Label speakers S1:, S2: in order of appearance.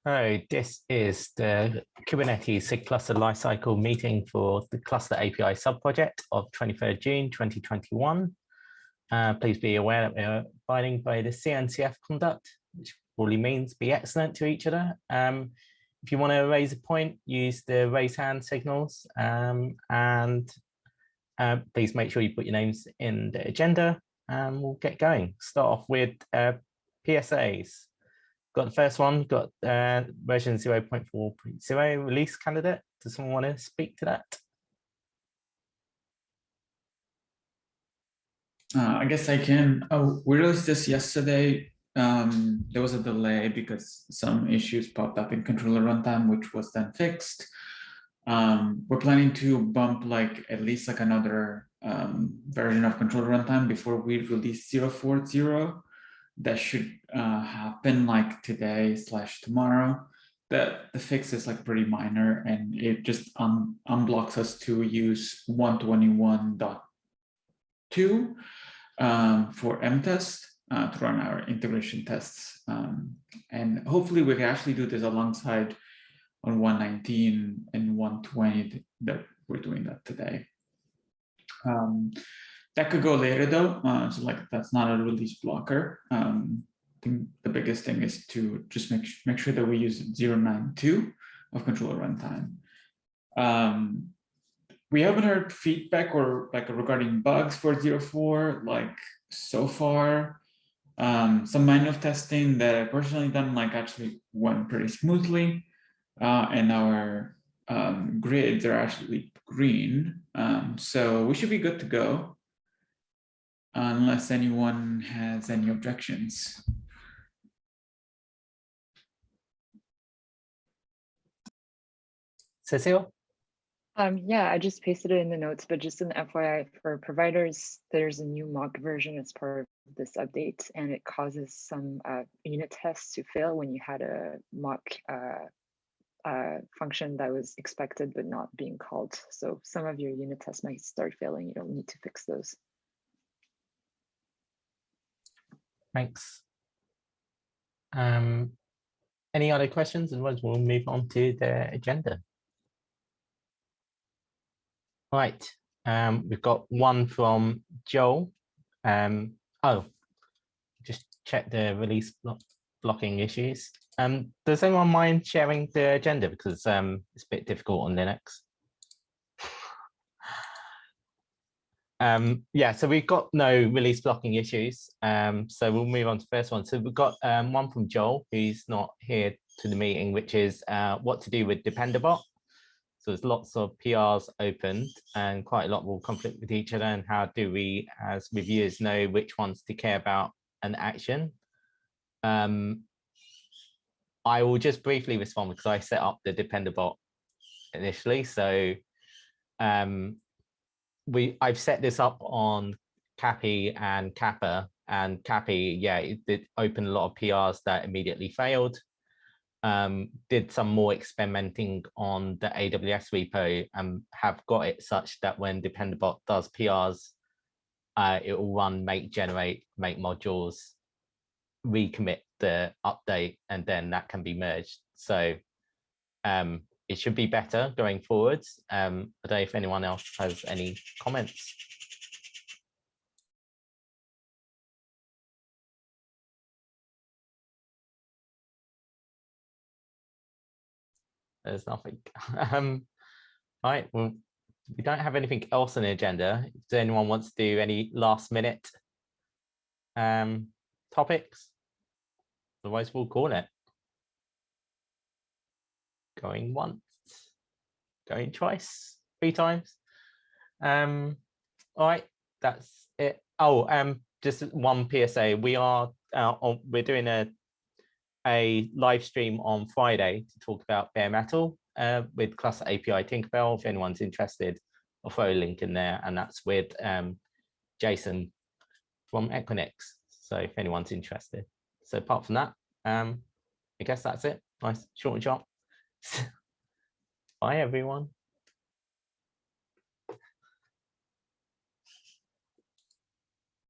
S1: So this is the Kubernetes SIG cluster lifecycle meeting for the cluster API subproject of 23rd June 2021. Please be aware that we're abiding by the CNCF conduct, which probably means be excellent to each other. If you want to raise a point, use the raise hand signals, and please make sure you put your names in the agenda, and we'll get going. Start off with PSAs. Got the first one, got version 0.4.0 release candidate. Does someone want to speak to that?
S2: I guess I can. We released this yesterday. There was a delay because some issues popped up in controller runtime, which was then fixed. We're planning to bump like at least like another version of controller runtime before we release 0.4.0. That should happen like today/tomorrow. The fix is like pretty minor, and it just unblocks us to use 121.2 for mtest to run our integration tests. And hopefully we can actually do this alongside on 119 and 120 that we're doing that today. That could go later though, so like that's not a release blocker. I think the biggest thing is to just make sure that we use 0.9.2 of controller runtime. We haven't heard feedback or like regarding bugs for 0.4 like so far. Some manual testing that I personally done like actually went pretty smoothly, and our grids are actually green, so we should be good to go. Unless anyone has any objections.
S1: Cecile?
S3: Yeah, I just pasted it in the notes, but just an FYI for providers, there's a new mock version as part of this update, and it causes some unit tests to fail when you had a mock function that was expected but not being called. So some of your unit tests might start failing. You don't need to fix those.
S1: Thanks. Any other questions? Otherwise, we'll move on to the agenda. Right. We've got one from Joel. Oh, just check the release blocking issues. Does anyone mind sharing the agenda, because it's a bit difficult on Linux? Yeah, so we've got no release blocking issues. So we'll move on to the first one. So we've got one from Joel, who's not here to the meeting, which is what to do with Dependabot. So there's lots of PRs opened and quite a lot will conflict with each other. And how do we, as reviewers, know which ones to care about an action? I will just briefly respond because I set up the Dependabot initially. So I've set this up on Cappy and Kappa, and Cappy, yeah, it did open a lot of PRs that immediately failed. Did some more experimenting on the AWS repo and have got it such that when Dependabot does PRs, it will run make generate, make modules, recommit the update, and then that can be merged. So it should be better going forwards. I don't know if anyone else has any comments. There's nothing. Right, well, we don't have anything else on the agenda. Does anyone want to do any last minute topics? Otherwise, we'll call it. Going once, going twice, 3 times. All right, that's it. Oh, just one PSA. We are we're doing a live stream on Friday to talk about bare metal with Cluster API Tinkerbell. If anyone's interested, I'll throw a link in there, and that's with Jason from Equinix. So if anyone's interested. So apart from that, I guess that's it. Nice, short and sharp. Bye, everyone.